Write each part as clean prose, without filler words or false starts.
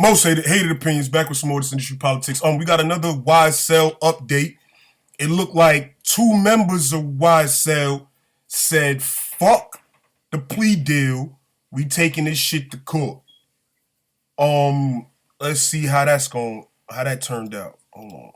Most hated opinions. Back with some more of this industry politics. We got another YSL update. It looked like two members of YSL said, "Fuck the plea deal. We taking this shit to court." Let's see how that turned out. Hold on.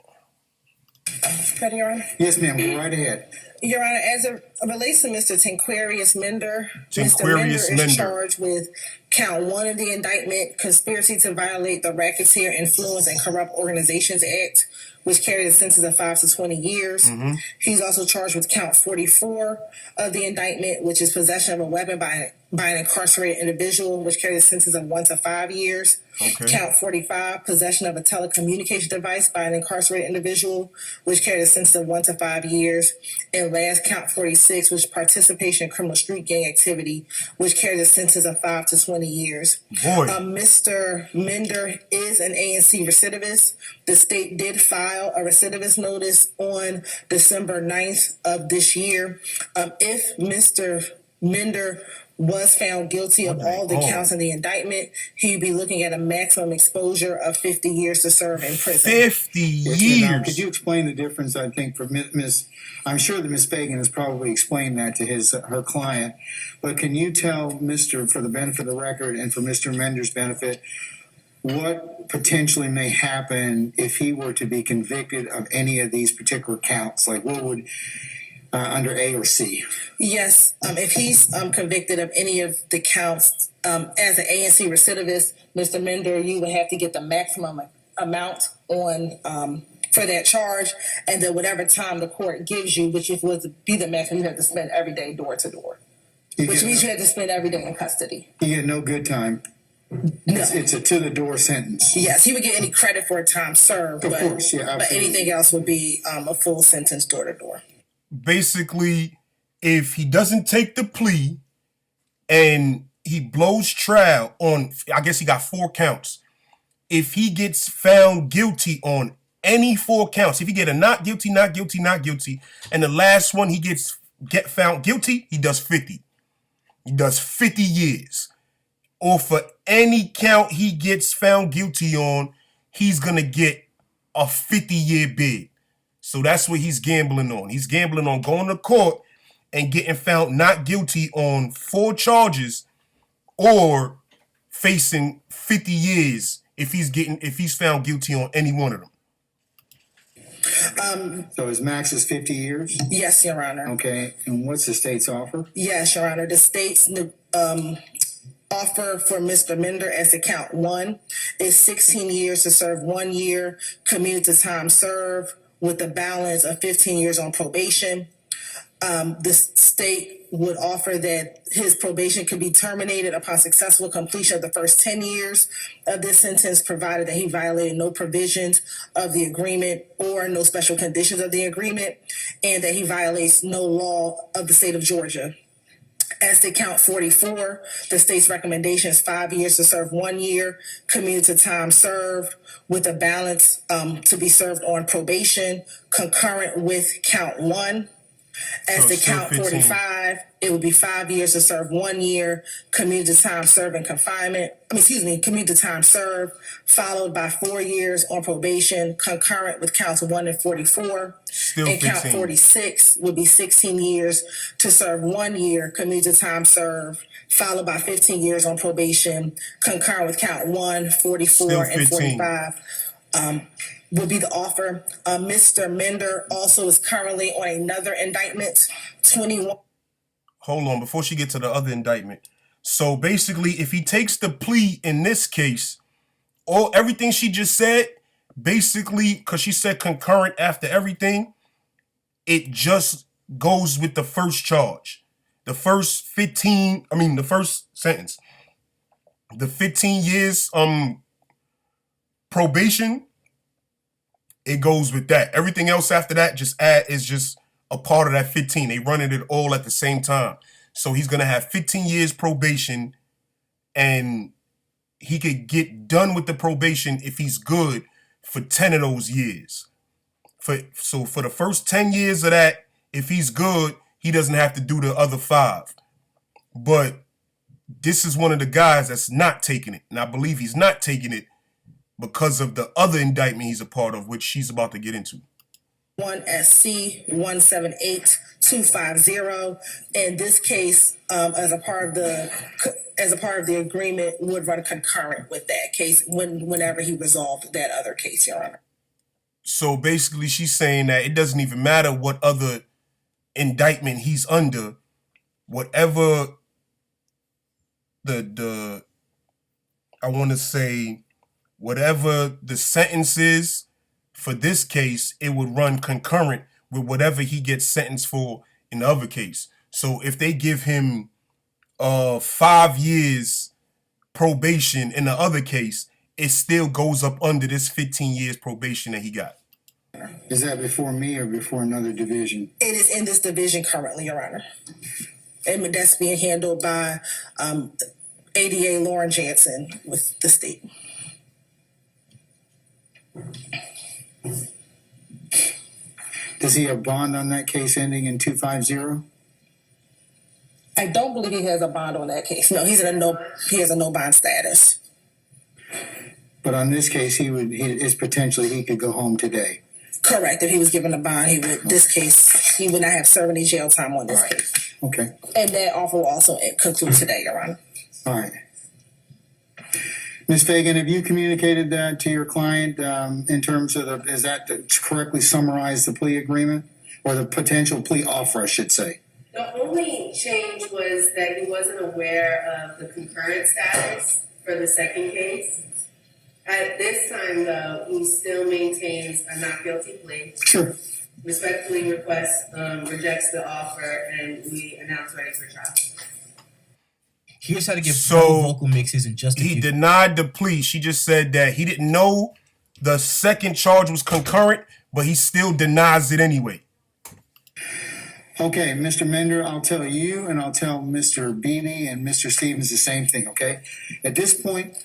Ready, Your Honor? Yes, ma'am. Go right ahead. Your Honor, as it relates to Mr. Tenquarius Mender, Mr. Mender is charged with count 1 of the indictment, conspiracy to violate the Racketeer Influence and Corrupt Organizations Act, which carries a sentence of 5 to 20 years. Mm-hmm. He's also charged with count 44 of the indictment, which is possession of a weapon by an incarcerated individual, which carries a sentence of 1 to 5 years. Okay. Count 45, possession of a telecommunication device by an incarcerated individual, which carries a sentence of 1 to 5 years. And last, count 46, which is participation in criminal street gang activity, which carries a sentence of 5 to 20 years. Boy. Mr. Mender is an ANC recidivist. The state did file a recidivist notice on December 9th of this year. If Mr. Mender was found guilty of all the counts in the indictment, he'd be looking at a maximum exposure of 50 years to serve in prison. 50 years. Could you explain the difference? I think for Ms. I'm sure that Ms. Fagan has probably explained that to her client, but can you tell Mr. for the benefit of the record and for Mr. Mender's benefit, what potentially may happen if he were to be convicted of any of these particular counts? Like what would under A or C? Yes, if he's convicted of any of the counts as an ANC recidivist, Mr. Mender, you would have to get the maximum amount on for that charge, and then whatever time the court gives you, which if was to be the maximum, you have to spend every day door to door, which means you have to spend every day in custody. You get no good time. No. It's a to the door sentence. Yes, he would get any credit for a time served, of course, yeah, absolutely. But anything else would be a full sentence door to door. Basically, if he doesn't take the plea and he blows trial on, I guess he got 4 counts. If he gets found guilty on any 4 counts, if he get a not guilty, and the last one he get found guilty, he does 50. He does 50 years. Or for any count he gets found guilty on, he's going to get a 50-year bid. So that's what he's gambling on. He's gambling on going to court and getting found not guilty on 4 charges or facing 50 years if he's found guilty on any one of them. So his max is 50 years? Yes, Your Honor. Okay. And what's the state's offer? Yes, Your Honor. The state's offer for Mr. Mender as to count 1 is 16 years to serve 1 year, commuted to time served, with a balance of 15 years on probation. The state would offer that his probation could be terminated upon successful completion of the first 10 years of this sentence, provided that he violated no provisions of the agreement or no special conditions of the agreement, and that he violates no law of the state of Georgia. As to count 44, the state's recommendation is 5 years to serve 1 year, commuted to time served, with a balance to be served on probation, concurrent with count 1. As to count 45, it would be 5 years to serve 1 year, commuted to time served and confinement. Commuted to time served, followed by 4 years on probation, concurrent with counts 1 and 44. Still and 15. count 46 would be 16 years to serve 1 year, commuted to time served, followed by 15 years on probation, concurrent with count 1, 44, and 45. Would be the offer. Mr. Mender also is currently on another indictment, 21. Hold on, before she gets to the other indictment. So basically, if he takes the plea in this case, everything she just said, basically, because she said concurrent after everything, it just goes with the first charge. The first sentence. The 15 years probation, it goes with that. Everything else after that is just a part of that 15. They running it all at the same time. So he's going to have 15 years probation, and he could get done with the probation if he's good for 10 of those years. So for the first 10 years of that, if he's good, he doesn't have to do the other 5. But this is one of the guys that's not taking it. And I believe he's not taking it because of the other indictment he's a part of, which she's about to get into. 1SC 178250. In this case, as a part of the agreement, would run concurrent with that case whenever he resolved that other case, Your Honor. So basically, she's saying that it doesn't even matter what other indictment he's under, whatever whatever the sentence is for this case, it would run concurrent with whatever he gets sentenced for in the other case. So if they give him 5 years probation in the other case, it still goes up under this 15 years probation that he got. Is that before me or before another division? It is in this division currently, Your Honor. And that's being handled by ADA Lauren Jansen with the state. Does he have bond on that case ending in 250? I don't believe he has a bond on that case. No, he has a no bond status. But on this case, he could go home today. Correct. If he was given a bond, he would not have served any jail time on this case. Okay. And that offer will also conclude today, Your Honor. All right. Ms. Fagan, have you communicated that to your client in terms of is that to correctly summarize the plea agreement or the potential plea offer, I should say? The only change was that he wasn't aware of the concurrent status for the second case. At this time, though, he still maintains a not guilty plea. Sure. Respectfully rejects the offer, and we announce ready for trial. Here's how to get vocal mixes in just a few. He denied the plea. She just said that he didn't know the second charge was concurrent, but he still denies it anyway. Okay, Mr. Mender, I'll tell you and I'll tell Mr. Bebee and Mr. Stevens the same thing, okay? At this point,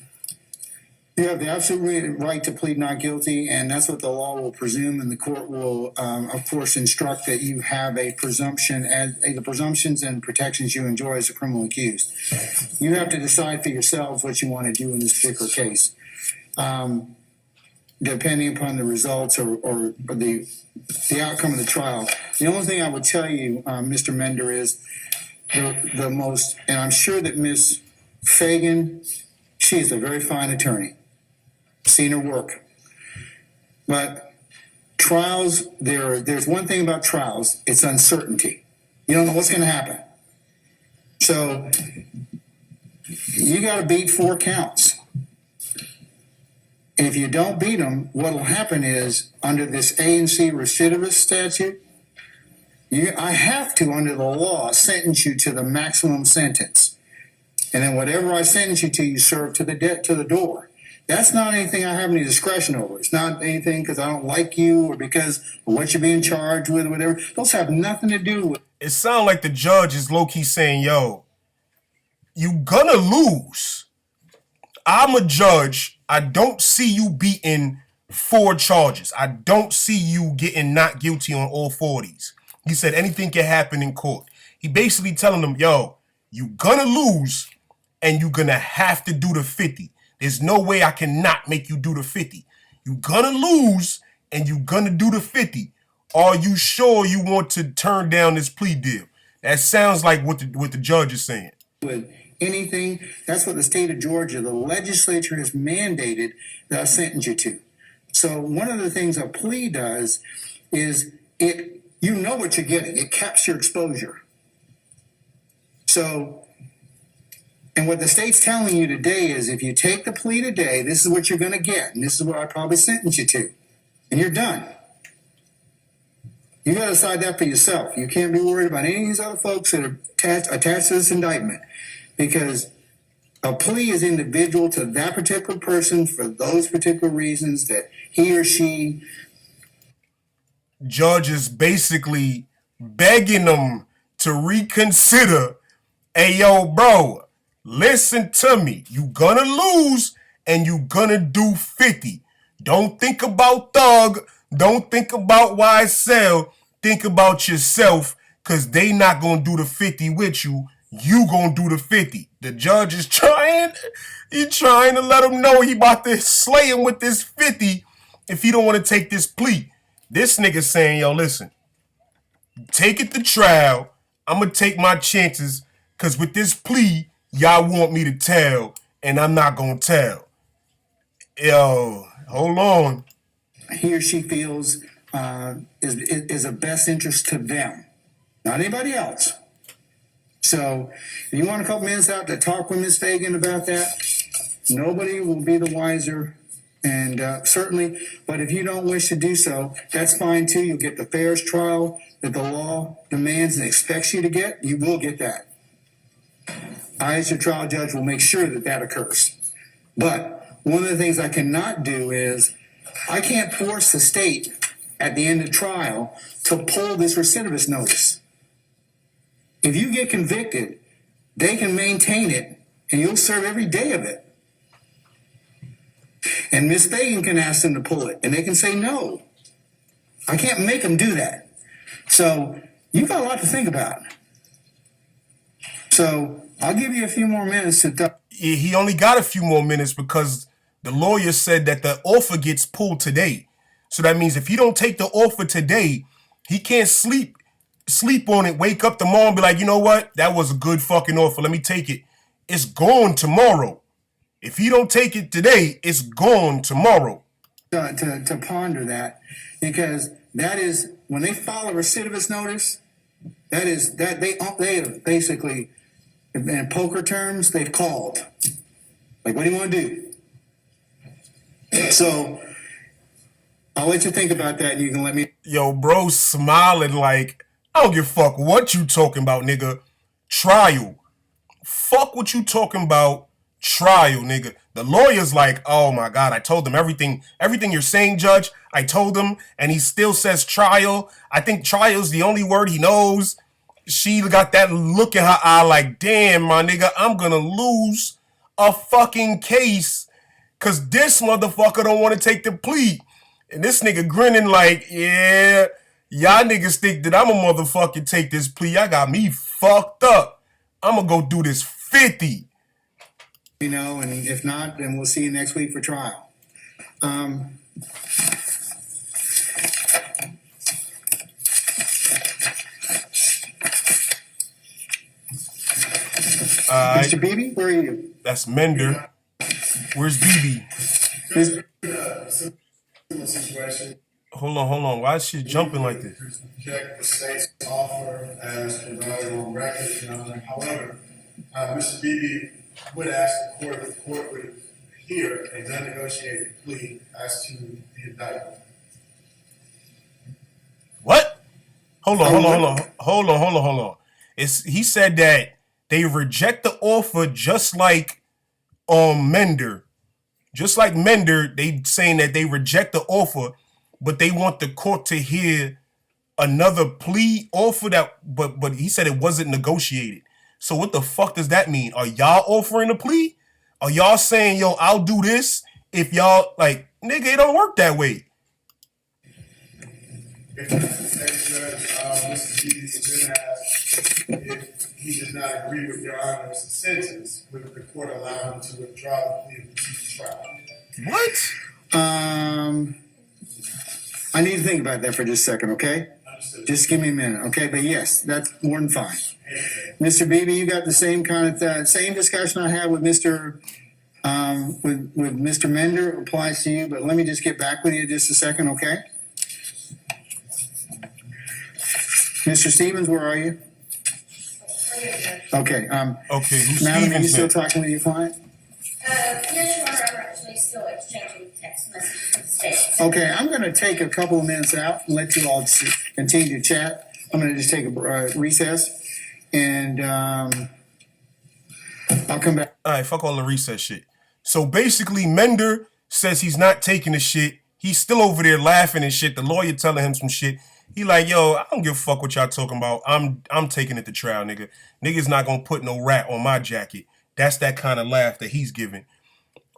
you have the absolute right to plead not guilty, and that's what the law will presume, and the court will, of course, instruct that you have a presumption, as the presumptions and protections you enjoy as a criminal accused. You have to decide for yourselves what you want to do in this particular case, depending upon the results or the outcome of the trial. The only thing I would tell you, Mr. Mender, is the most, and I'm sure that Ms. Fagan, she is a very fine attorney. Seen her work. But trials, there's one thing about trials, it's uncertainty. You don't know what's going to happen. So you got to beat 4 counts. And if you don't beat them, what will happen is under this A&C recidivist statute, I have to, under the law, sentence you to the maximum sentence. And then whatever I sentence you to, you serve to the door. That's not anything I have any discretion over. It's not anything because I don't like you or because of what you're being charged with or whatever. Those have nothing to do with. It sounds like the judge is low-key saying, yo, you gonna lose. I'm a judge. I don't see you beating 4 charges. I don't see you getting not guilty on all 4 of these. He said anything can happen in court. He basically telling them, yo, you gonna lose and you're gonna have to do the 50. There's no way I cannot make you do the 50. You're gonna lose and you're gonna do the 50. Are you sure you want to turn down this plea deal? That sounds like what the judge is saying. With anything, that's what the state of Georgia, the legislature has mandated that I sentence you to. So one of the things a plea does is you know what you're getting. It caps your exposure. So, and what the state's telling you today is if you take the plea today, this is what you're going to get, and this is what I probably sentence you to, and you're done. You got to decide that for yourself. You can't be worried about any of these other folks that are attached to this indictment, because a plea is individual to that particular person for those particular reasons that he or she. Judge is basically begging them to reconsider. Hey, yo, bro, listen to me. You gonna lose and you gonna do 50. Don't think about Thug. Don't think about YSL. Think about yourself, because they not gonna do the 50 with you. You gonna do the 50. The judge is trying to let him know he about to slay him with this 50 if he don't want to take this plea. This nigga saying, yo, listen, take it to trial. I'm gonna take my chances because with this plea, y'all want me to tell, and I'm not gonna tell. Yo, hold on. He or she feels is of best interest to them, not anybody else. So if you want a couple minutes out to talk with Ms. Fagan about that, nobody will be the wiser. And certainly, but if you don't wish to do so, that's fine too. You'll get the fairest trial that the law demands and expects you to get. You will get that. I, as your trial judge, will make sure that that occurs. But one of the things I cannot do is I can't force the state at the end of trial to pull this recidivist notice. If you get convicted, they can maintain it, and you'll serve every day of it. And Ms. Fagan can ask them to pull it, and they can say no. I can't make them do that. So you've got a lot to think about. So I'll give you a few more minutes to... He only got a few more minutes because the lawyer said that the offer gets pulled today. So that means if he don't take the offer today, he can't sleep on it, wake up tomorrow and be like, you know what? That was a good fucking offer. Let me take it. It's gone tomorrow. If he don't take it today, it's gone tomorrow. To ponder that, because that is, when they file a recidivist notice, that is, that they have basically, in poker terms, they've called. Like, what do you want to do? So I'll let you think about that and you can let me... Yo, bro smiling like, I don't give a fuck what you talking about, nigga. Trial. Fuck what you talking about. Trial, nigga. The lawyer's like, oh my God, I told him everything you're saying, Judge. I told him, and he still says trial. I think trial's the only word he knows. She got that look in her eye like, damn, my nigga, I'm gonna lose a fucking case because this motherfucker don't want to take the plea. And this nigga grinning like, yeah, y'all niggas think that I'm a motherfucker take this plea. I got me fucked up. I'm gonna go do this 50. You know, and if not, then we'll see you next week for trial. Mr. Bebee, where are you? That's Mender. Where's Bebee? Situation. Hold on. Why is she jumping like this? Reject the state's offer as provided on record. However, Mr. Bebee would ask the court if the court would hear a non-negotiated plea as to the indictment. What? Hold on. He said that they reject the offer just like Mender. Just like Mender, they saying that they reject the offer, but they want the court to hear another plea offer that, but he said it wasn't negotiated. So what the fuck does that mean? Are y'all offering a plea? Are y'all saying, yo, I'll do this if y'all, like, nigga, it don't work that way. If Mr. Bebee was then asked if he did not agree with your Honor's sentence, would the court allow him to withdraw the plea and cease trial? What? I need to think about that for just a second, okay? Understood. Just give me a minute, okay? But yes, that's more than fine. Mr. Bebee, you got the same kind of same discussion I had with Mr. With Mr. Mender applies to you, but let me just get back with you just a second, okay? Mr. Stevens, where are you? Okay. Okay, who's Madam, are you Stevens still then? talking with your client? Yes, Your Honor, I'm actually still exchanging text messages with the state. Okay, I'm going to take a couple of minutes out and let you all continue to chat. I'm going to just take a recess, and I'll come back. All right, fuck all the recess shit. So basically, Mender says he's not taking the shit. He's still over there laughing and shit. The lawyer telling him some shit. He like, yo, I don't give a fuck what y'all talking about. I'm taking it to trial, nigga. Nigga's not gonna put no rat on my jacket. That's that kind of laugh that he's giving.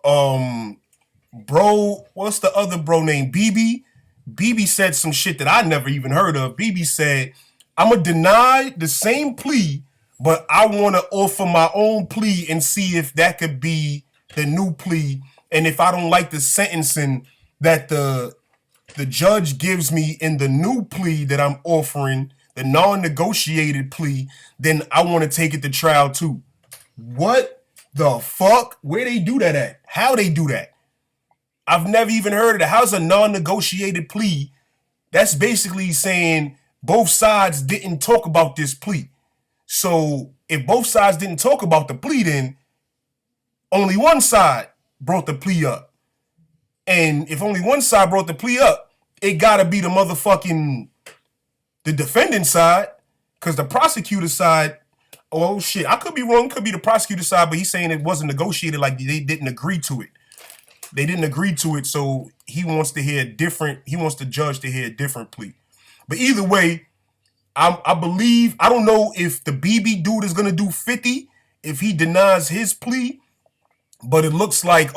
Bro, what's the other bro named Bebee? Bebee said some shit that I never even heard of. Bebee said, I'm gonna deny the same plea, But I want to offer my own plea and see if that could be the new plea. And if I don't like the sentencing that the judge gives me in the new plea that I'm offering, the non-negotiated plea, then I want to take it to trial too. What the fuck? Where they do that at? How they do that? I've never even heard of that. How's a non-negotiated plea? That's basically saying both sides didn't talk about this plea. So if both sides didn't talk about the plea, then only one side brought the plea up. And if only one side brought the plea up, it gotta be the defendant side, because the prosecutor side, oh shit, I could be wrong, could be the prosecutor side, but he's saying it wasn't negotiated, like they didn't agree to it. They didn't agree to it, so he wants the judge to hear a different plea. But either way, I believe, I don't know if the Bebee dude is gonna do 50 if he denies his plea, but it looks like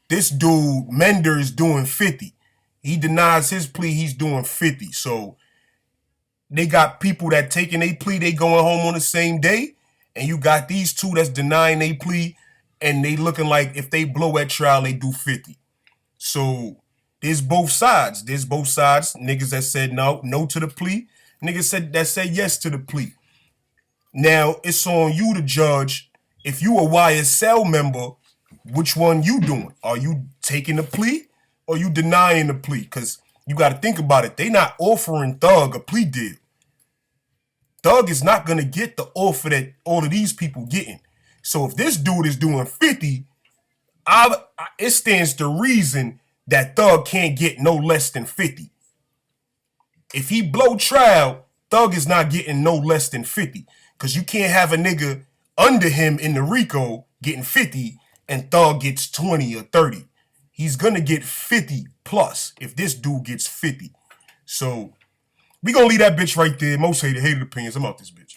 this dude Mender is doing 50. He denies his plea, he's doing 50. So they got people that taking a plea, they going home on the same day, and you got these two that's denying a plea, and they looking like if they blow at trial, they do 50. So there's both sides. There's both sides. Niggas that said no to the plea. Niggas that said yes to the plea. Now it's on you to judge. If you a YSL member, which one you doing? Are you taking the plea or you denying the plea? Because you got to think about it. They not offering Thug a plea deal. Thug is not going to get the offer that all of these people getting. So if this dude is doing 50, it stands to reason that Thug can't get no less than 50. If he blow trial, Thug is not getting no less than 50. Because you can't have a nigga under him in the RICO getting 50 and Thug gets 20 or 30. He's going to get 50 plus if this dude gets 50. So we going to leave that bitch right there. Most hated opinions. I'm out this bitch.